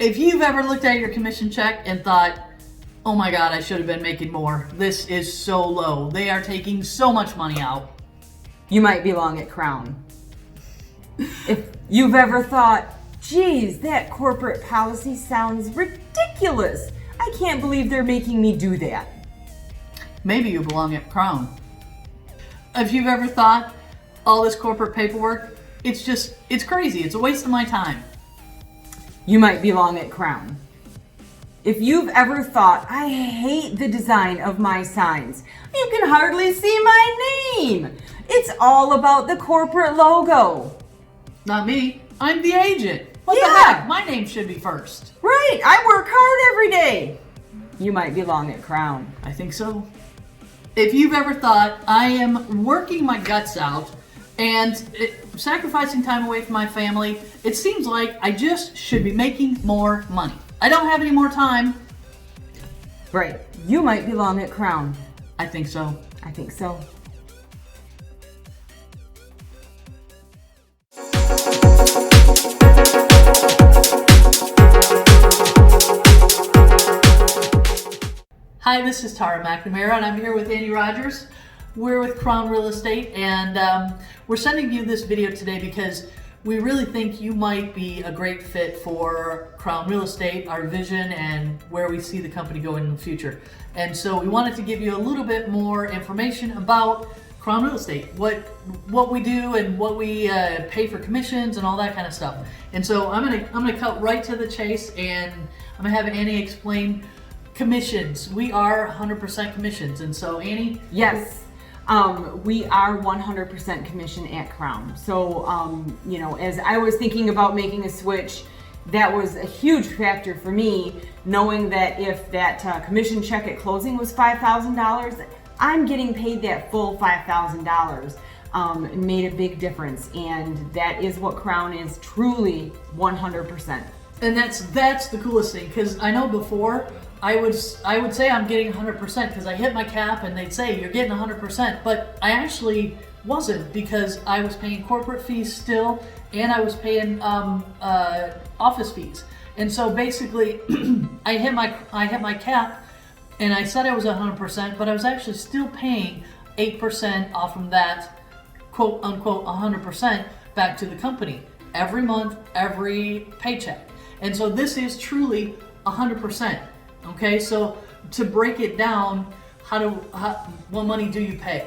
If you've ever looked at your commission check and thought, oh my God, I should have been making more. This is so low. They are taking so much money out. You might belong at Crown. If you've ever thought, geez, that corporate policy sounds ridiculous. I can't believe they're making me do that. Maybe you belong at Crown. If you've ever thought, all this corporate paperwork, it's crazy. It's a waste of my time. You might belong at Crown. If you've ever thought, I hate the design of my signs, you can hardly see my name. It's all about the corporate logo. Not me. I'm the agent. What the Yeah. heck? My name should be first. Right, I work hard every day. You might belong at Crown. I think so. If you've ever thought, I am working my guts out and sacrificing time away from my family, it seems like I just should be making more money. I don't have any more time. Right, you might belong at Crown. I think so. I think so. Hi, this is Tara McNamara, and I'm here with Andy Rogers. We're with Crown Real Estate, and we're sending you this video today because we really think you might be a great fit for Crown Real Estate, our vision, and where we see the company going in the future. And so we wanted to give you a little bit more information about Crown Real Estate, what we do and what we pay for commissions and all that kind of stuff. And so I'm gonna cut right to the chase, and I'm gonna have Annie explain commissions. We are 100% commissions, and so Annie? Yes. We are 100% commission at Crown. So, as I was thinking about making a switch, that was a huge factor for me, knowing that if that commission check at closing was $5,000, I'm getting paid that full $5,000. It made a big difference, and that is what Crown is, truly 100%. And that's the coolest thing, because I know before I would say I'm getting 100% because I hit my cap and they'd say you're getting 100%, but I actually wasn't, because I was paying corporate fees still, and I was paying office fees. And so basically I hit my cap, and I said I was 100%, but I was actually still paying 8% off from that quote unquote 100% back to the company every month, every paycheck. And so this is truly 100%. Okay, so to break it down, what money do you pay?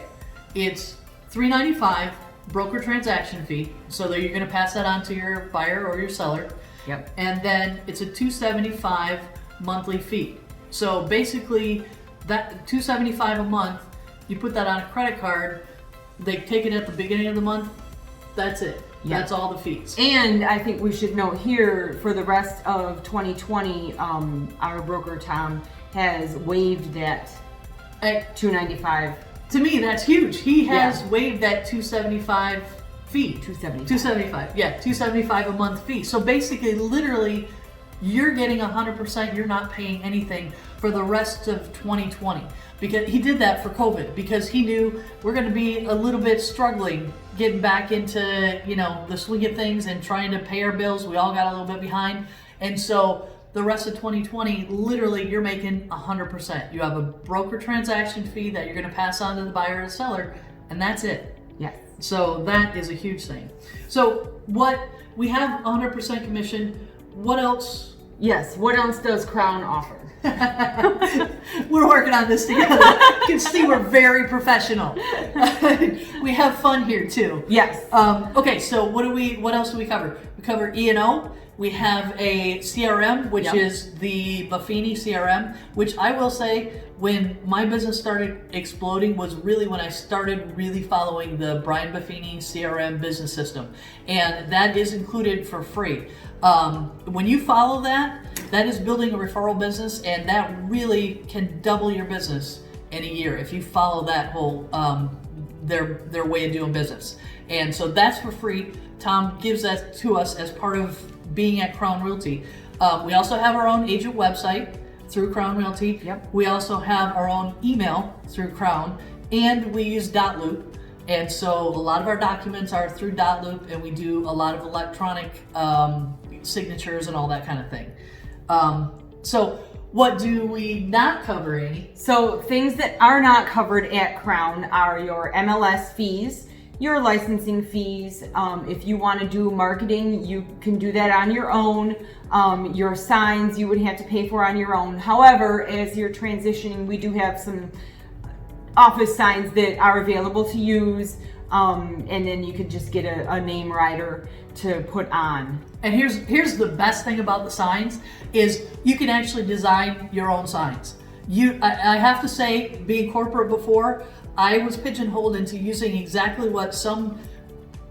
It's $395 broker transaction fee, so that you're going to pass that on to your buyer or your seller. Yep. And then it's a $275 monthly fee. So basically, that $275 a month, you put that on a credit card. They take it at the beginning of the month. That's it. Yeah. That's all the fees. And I think we should note here, for the rest of 2020, our broker Tom has waived that $295. To me, that's huge. He has waived that $275 fee. $275. Yeah, $275 a month fee. So basically, literally, you're getting 100%. You're not paying anything for the rest of 2020. Because he did that for COVID, because he knew we're going to be a little bit struggling getting back into, the swing of things and trying to pay our bills. We all got a little bit behind. And so the rest of 2020, literally, you're making 100%. You have a broker transaction fee that you're going to pass on to the buyer or the seller, and that's it. Yes. So that is a huge thing. So we have 100% commission. What else? Yes. What else does Crown offer? We're working on this together. You can see we're very professional. We have fun here too. Yes. Okay, so what else do we cover? We cover E&O. We have a CRM, which is the Buffini CRM, which I will say, when my business started exploding, was really when I started really following the Brian Buffini CRM business system. And that is included for free. When you follow that is building a referral business, and that really can double your business in a year if you follow that whole their way of doing business. And so that's for free. Tom gives that to us as part of being at Crown Realty. We also have our own agent website through Crown Realty. Yep. We also have our own email through Crown, and we use Dotloop. And so a lot of our documents are through Dotloop, and we do a lot of electronic signatures and all that kind of thing. So what do we not cover, Amy? So things that are not covered at Crown are your MLS fees, your licensing fees. If you want to do marketing, you can do that on your own. Your signs you would have to pay for on your own. However, as you're transitioning, we do have some office signs that are available to use. And then you could just get a name rider to put on. And here's the best thing about the signs is you can actually design your own signs. I have to say, being corporate before, I was pigeonholed into using exactly what some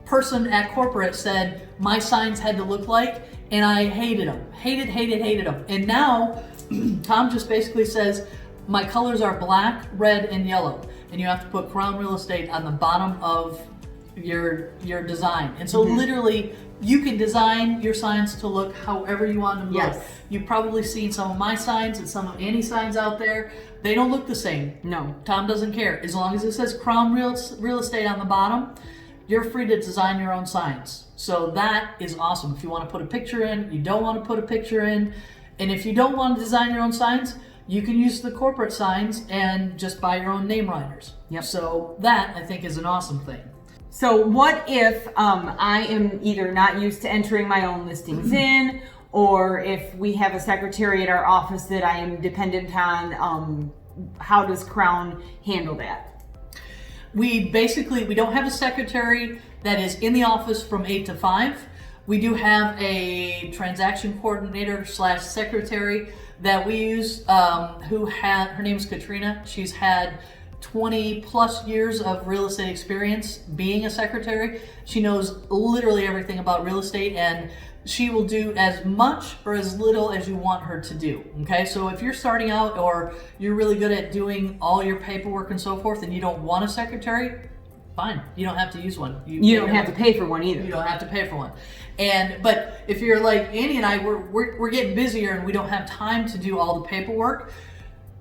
person at corporate said my signs had to look like, and I hated them. Hated them. And now Tom just basically says my colors are black, red, and yellow, and you have to put Crown Real Estate on the bottom of your design. And so literally you can design your signs to look however you want them to look. You've probably seen some of my signs and some of Annie's signs out there. They don't look the same. No. Tom doesn't care. As long as it says Crown Real Estate on the bottom, you're free to design your own signs. So that is awesome. If you want to put a picture in, you don't want to put a picture in, and if you don't want to design your own signs, you can use the corporate signs and just buy your own name riders. Yep. So that, I think, is an awesome thing. So what if I am either not used to entering my own listings in, or if we have a secretary at our office that I am dependent on, how does Crown handle that? We don't have a secretary that is in the office from 8 to 5. We do have a transaction coordinator / secretary that we use, her name is Katrina. She's had 20 plus years of real estate experience being a secretary. She knows literally everything about real estate, and she will do as much or as little as you want her to do. Okay, so if you're starting out or you're really good at doing all your paperwork and so forth and you don't want a secretary, fine, you don't have to use one. You don't have to pay for one either. You don't have to pay for one. But if you're like Annie and I, we're getting busier and we don't have time to do all the paperwork,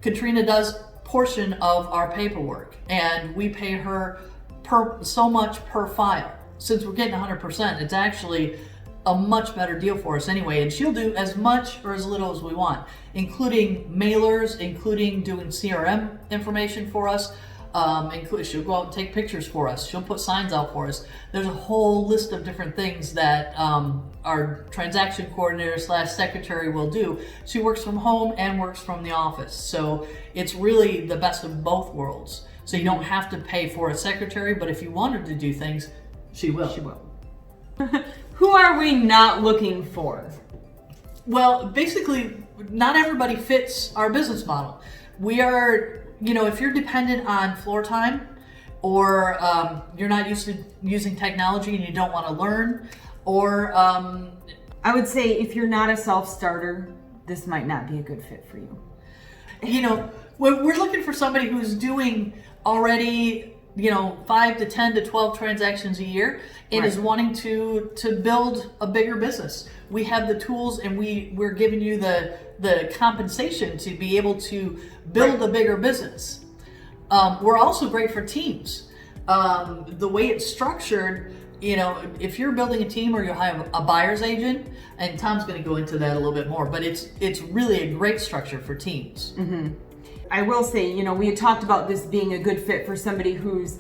Katrina does portion of our paperwork, and we pay her so much per file. Since we're getting 100%, it's actually a much better deal for us anyway, and she'll do as much or as little as we want, including mailers, including doing CRM information for us. She'll go out and take pictures for us. She'll put signs out for us. There's a whole list of different things that our transaction coordinator / secretary will do. She works from home and works from the office. So it's really the best of both worlds. So you don't have to pay for a secretary, but if you wanted to do things, she will. She will. Who are we not looking for? Well, basically, not everybody fits our business model. We are, if you're dependent on floor time, or you're not used to using technology and you don't want to learn, or I would say if you're not a self-starter, this might not be a good fit for you. We're looking for somebody who's doing already 5 to 10 to 12 transactions a year and is wanting to build a bigger business. We have the tools, and we're giving you the compensation to be able to build a bigger business. We're also great for teams. The way it's structured, if you're building a team or you'll have a buyer's agent, and Tom's going to go into that a little bit more, but it's really a great structure for teams. Mm-hmm. I will say, we had talked about this being a good fit for somebody who's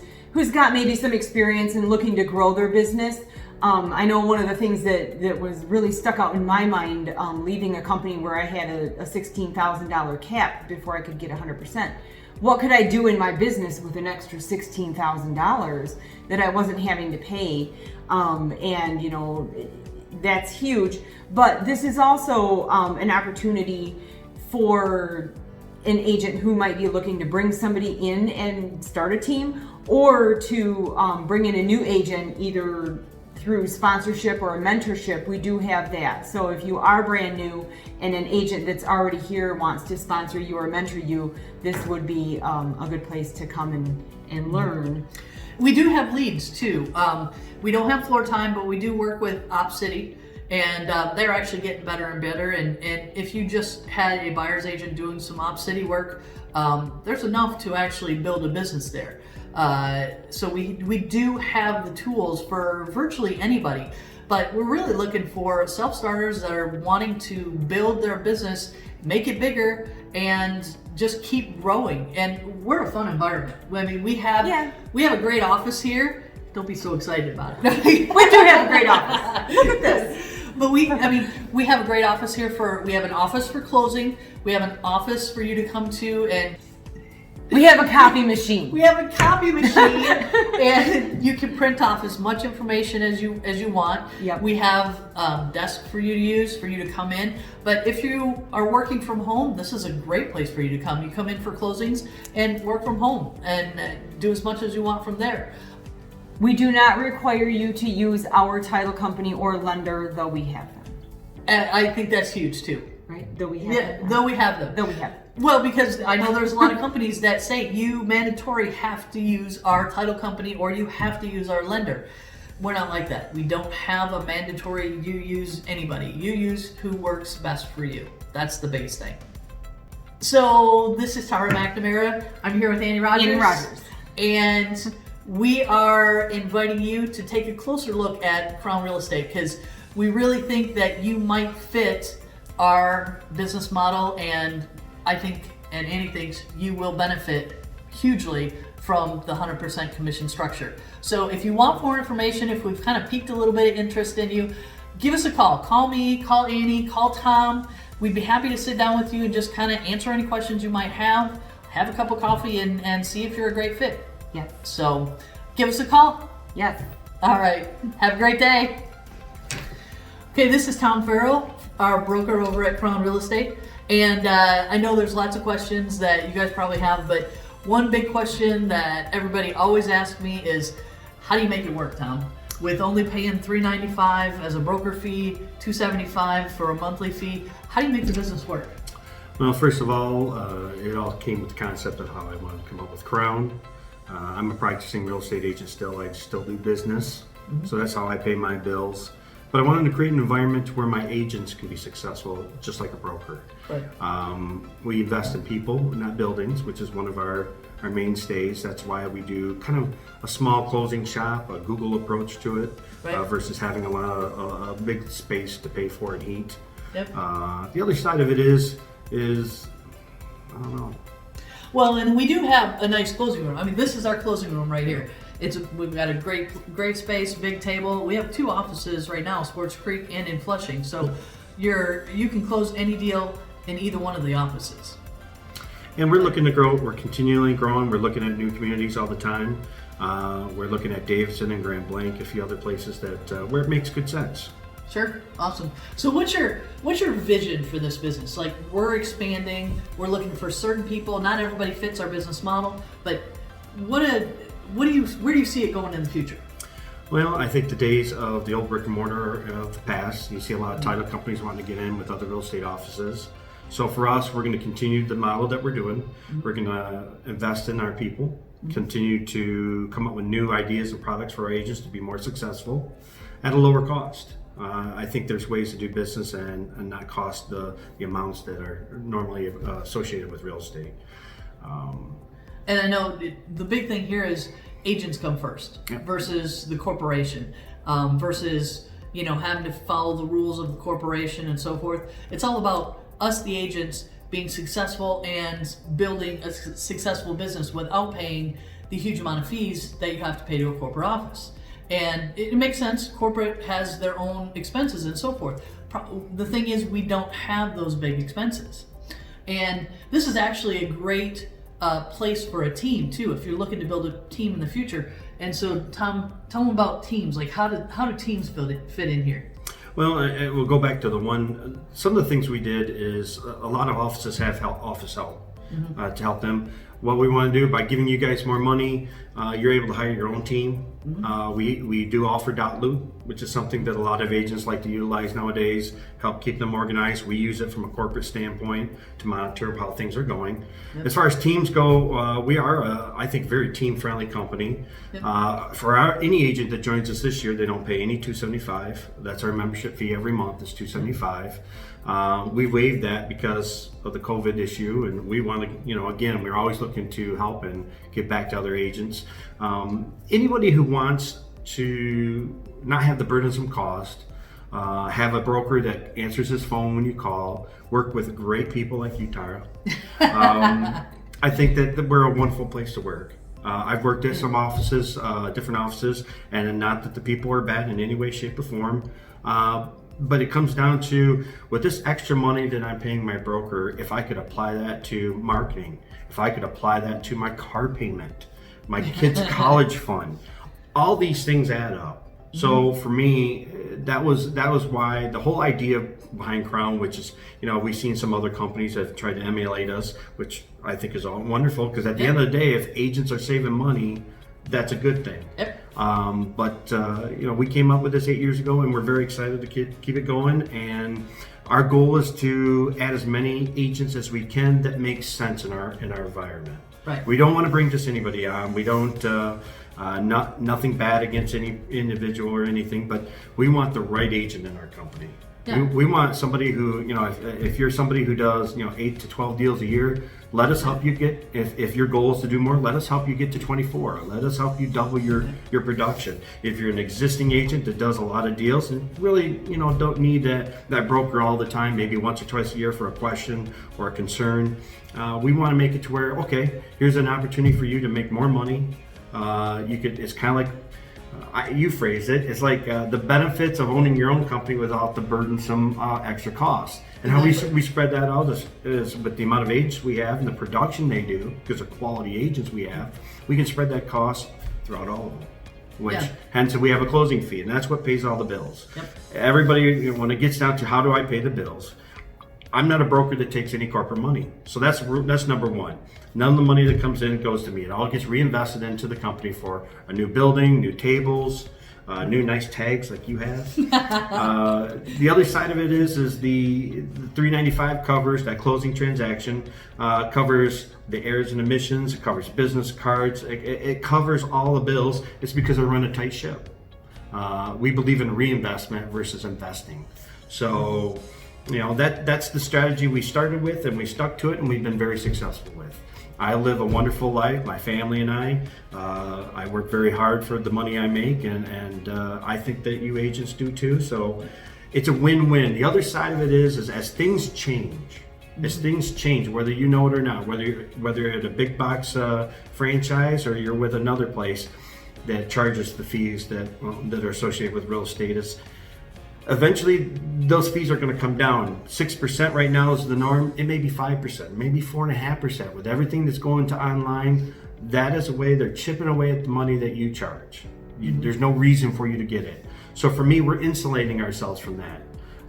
got maybe some experience and looking to grow their business. I know one of the things that was really stuck out in my mind, leaving a company where I had a $16,000 cap before I could get 100%. What could I do in my business with an extra $16,000 that I wasn't having to pay? That's huge. But this is also an opportunity for an agent who might be looking to bring somebody in and start a team, or to bring in a new agent either through sponsorship or a mentorship. We do have that. So if you are brand new and an agent that's already here wants to sponsor you or mentor you, this would be a good place to come and learn. We do have leads too. We don't have floor time, but we do work with OpCity. And they're actually getting better and better. And if you just had a buyer's agent doing some OpCity work, there's enough to actually build a business there. So we do have the tools for virtually anybody. But we're really looking for self-starters that are wanting to build their business, make it bigger, and just keep growing. And we're a fun environment. I mean, we have a great office here. Don't be so excited about it. We do have a great office. Look at this. But we have a great office here we have an office for closing. We have an office for you to come to, and we have a copy machine. We have a copy machine, and you can print off as much information as you want. Yep. We have a desk for you to use, for you to come in. But if you are working from home, this is a great place for you to come. You come in for closings and work from home and do as much as you want from there. We do not require you to use our title company or lender, though we have them. And I think that's huge too. Right? Though we have them. Though we have them. Though we have them. Well, because I know there's a lot of companies that say you mandatory have to use our title company or you have to use our lender. We're not like that. We don't have a mandatory you use anybody. You use who works best for you. That's the biggest thing. So this is Tara McNamara. I'm here with Andy Rogers. Andy Rogers. And we are inviting you to take a closer look at Crown Real Estate because we really think that you might fit our business model, and I think, and Andy thinks, you will benefit hugely from the 100% commission structure. So if you want more information, if we've kind of piqued a little bit of interest in you, give us a call. Call me, call Annie, call Tom. We'd be happy to sit down with you and just kind of answer any questions you might have a cup of coffee, and see if you're a great fit. Yes. So give us a call. Yes. All right. Have a great day. Okay, this is Tom Farrell, our broker over at Crown Real Estate. And I know there's lots of questions that you guys probably have, but one big question that everybody always asks me is, how do you make it work, Tom? With only paying $395 as a broker fee, $275 for a monthly fee, how do you make the business work? Well, first of all, it all came with the concept of how I wanted to come up with Crown. I'm a practicing real estate agent still. I still do business, so that's how I pay my bills. But I wanted to create an environment where my agents can be successful, just like a broker. Right. We invest in people, not buildings, which is one of our mainstays. That's why we do kind of a small closing shop, a Google approach to it, Right. Versus having a big space to pay for and heat. Yep. The other side of it is I don't know. Well, and we do have a nice closing room. I mean, this is our closing room right here. We've got a great space, big table. We have 2 offices right now, Sports Creek and in Flushing. So you can close any deal in either one of the offices. And we're looking to grow. We're continually growing. We're looking at new communities all the time. We're looking at Davidson and Grand Blanc, a few other places that where it makes good sense. Sure, awesome. So what's your vision for this business? Like, we're expanding. We're looking for certain people. Not everybody fits our business model, but where do you see it going in the future? Well, I think the days of the old brick and mortar of the past. You see a lot of title companies wanting to get in with other real estate offices. So for us, we're going to continue the model that we're doing. We're going to invest in our people, continue to come up with new ideas and products for our agents to be more successful at a lower cost. I think there's ways to do business and not cost the amounts that are normally associated with real estate. And I know the big thing here is agents come first versus the corporation, versus having to follow the rules of the corporation and so forth. It's all about us, the agents, being successful and building a successful business without paying the huge amount of fees that you have to pay to a corporate office. And it makes sense. Corporate has their own expenses and so forth. The thing is, we don't have those big expenses. And this is actually a great place for a team too, if you're looking to build a team in the future. And so, Tom, tell them about teams. Like, how do teams fit in here? Well, we'll go back to some of the things we did is a lot of offices have office help to help them. What we want to do by giving you guys more money, you're able to hire your own team. We do offer .loop, which is something that a lot of agents like to utilize nowadays, help keep them organized. We use it from a corporate standpoint to monitor how things are going. Yep. As far as teams go, we are, I think, very team-friendly company. Yep. For any agent that joins us this year, they don't pay any $275. That's our membership fee every month is $275. We waived that because of the COVID issue, and we want to, again, we're always looking to help and give back to other agents. Anybody who wants to not have the burdensome cost, have a broker that answers his phone when you call, work with great people like you, Tara. I think that we're a wonderful place to work. I've worked at some offices, different offices, and not that the people are bad in any way, shape, or form. But it comes down to, with this extra money that I'm paying my broker, if I could apply that to marketing, if I could apply that to my car payment, my kids' college fund, all these things add up. So for me, that was why the whole idea behind Crown, which is, we've seen some other companies that have tried to emulate us, which I think is all wonderful, because at the end of the day, if agents are saving money, that's a good thing. Yep. We came up with this 8 years ago, and we're very excited to keep it going. And our goal is to add as many agents as we can that make sense in our environment. Right. We don't want to bring just anybody on. We don't. Nothing bad against any individual or anything, but we want the right agent in our company. Yeah. We want somebody who, if you're somebody who does, 8 to 12 deals a year, let us help you get, if your goal is to do more, let us help you get to 24. Let us help you double your production. If you're an existing agent that does a lot of deals and really, don't need that broker all the time, maybe once or twice a year for a question or a concern, we want to make it to where, okay, here's an opportunity for you to make more money. It's kind of like, you phrased it, it's like the benefits of owning your own company without the burdensome extra costs. And how we spread that out is with the amount of agents we have and the production they do, because of quality agents we have, we can spread that cost throughout all of them. Hence we have a closing fee, and that's what pays all the bills. Yep. Everybody, when it gets down to how do I pay the bills, I'm not a broker that takes any corporate money. So that's number one. None of the money that comes in goes to me. It all gets reinvested into the company for a new building, new tables, new nice tags like you have. The other side of it is the $395 covers that closing transaction, covers the errors and omissions, it covers business cards, it covers all the bills. It's because I run a tight ship. We believe in reinvestment versus investing. So, that's the strategy we started with, and we stuck to it, and we've been very successful with. I live a wonderful life, my family and I work very hard for the money I make, and I think that you agents do too, so it's a win-win. The other side of it is as things change, whether you know it or not, whether you're at a big box franchise or you're with another place that charges the fees that are associated with real estate, eventually those fees are going to come down. 6% right now is the norm. It may be 5%, maybe 4.5%. With everything that's going to online, that is a way they're chipping away at the money that you charge. There's no reason for you to get it. So for me, we're insulating ourselves from that.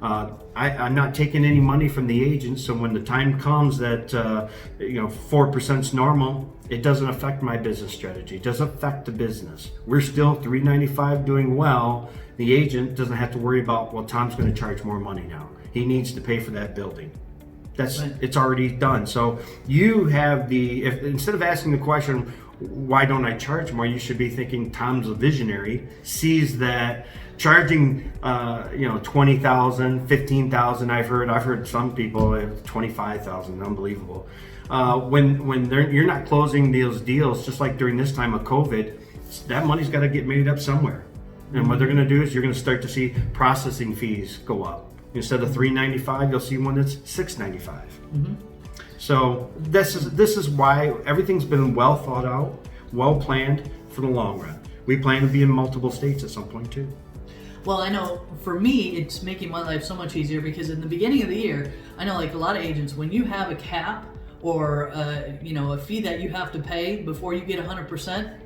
I'm not taking any money from the agents, so when the time comes that 4% is normal, it doesn't affect my business strategy. It doesn't affect the business. We're still $395 doing well. The agent doesn't have to worry about, well, Tom's going to charge more money now. He needs to pay for that building. It's already done. So you have instead of asking the question, why don't I charge more? You should be thinking Tom's a visionary, sees that charging, $20,000, $15,000. I've heard some people have $25,000, unbelievable. When you're not closing those deals, just like during this time of COVID, that money's got to get made up somewhere. And what they're going to do is you're going to start to see processing fees go up. Instead of $395, you'll see one that's $695. Mm-hmm. So this is why everything's been well thought out, well planned for the long run. We plan to be in multiple states at some point too. Well, I know for me, it's making my life so much easier because in the beginning of the year, I know like a lot of agents, when you have a cap or a fee that you have to pay before you get 100%,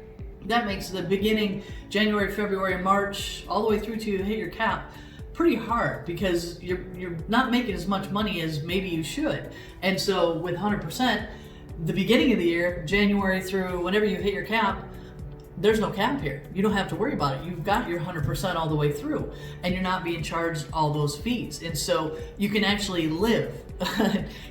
that makes the beginning January, February, March, all the way through to you hit your cap pretty hard because you're not making as much money as maybe you should. And so with 100%, the beginning of the year, January through whenever you hit your cap, there's no cap here. You don't have to worry about it. You've got your 100% all the way through and you're not being charged all those fees. And so you can actually live.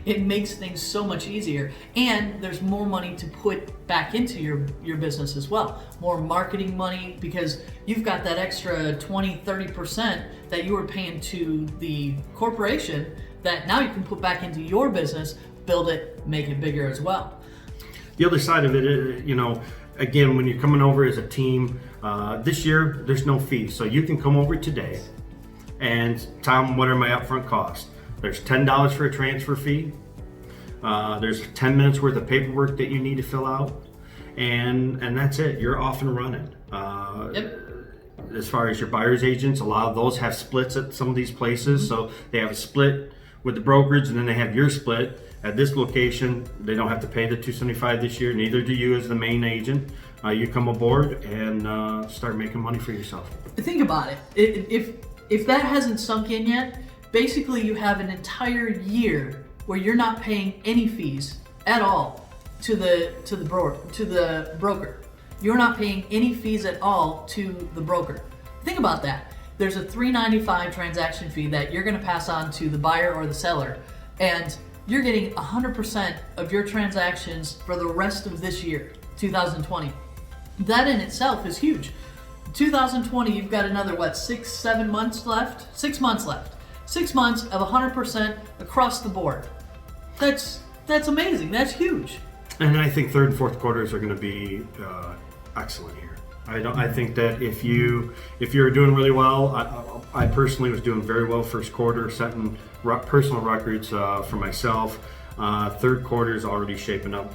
It makes things so much easier. And there's more money to put back into your business as well. More marketing money because you've got that extra 20, 30% that you were paying to the corporation that now you can put back into your business, build it, make it bigger as well. The other side of it, again, when you're coming over as a team, this year there's no fees, so you can come over today and tell them what are my upfront costs. There's $10 for a transfer fee. There's 10 minutes worth of paperwork that you need to fill out, and that's it. You're off and running. Yep. As far as your buyer's agents, a lot of those have splits at some of these places. So they have a split with the brokerage, and then they have your split. At this location, they don't have to pay the $275 this year. Neither do you as the main agent. You come aboard and start making money for yourself. Think about it. If that hasn't sunk in yet, basically you have an entire year where you're not paying any fees at all to the broker. You're not paying any fees at all to the broker. Think about that. There's a $3.95 transaction fee that you're going to pass on to the buyer or the seller, and you're getting 100% of your transactions for the rest of this year, 2020. That in itself is huge. 2020, you've got another, 6 months left? 6 months left. 6 months of 100% across the board. That's amazing. That's huge. And I think third and fourth quarters are going to be excellent here. I think that if you're doing really well, I personally was doing very well first quarter, setting personal records for myself. Third quarter is already shaping up,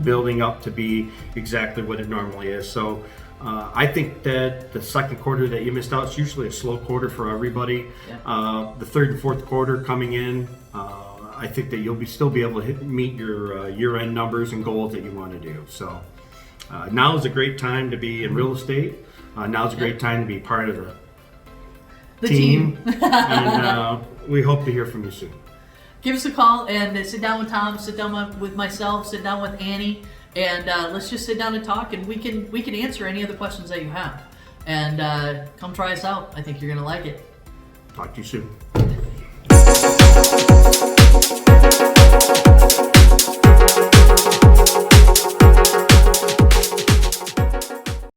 building up to be exactly what it normally is. So I think that the second quarter that you missed out is usually a slow quarter for everybody. Yeah. The third and fourth quarter coming in, I think that you'll still be able to meet your year-end numbers and goals that you want to do. So now is a great time to be in real estate. Now is a great time to be part of the team. And we hope to hear from you soon. Give us a call and sit down with Tom, sit down with myself, sit down with Annie, and let's just sit down and talk, and we can answer any of the questions that you have. And come try us out. I think you're gonna like it. Talk to you soon.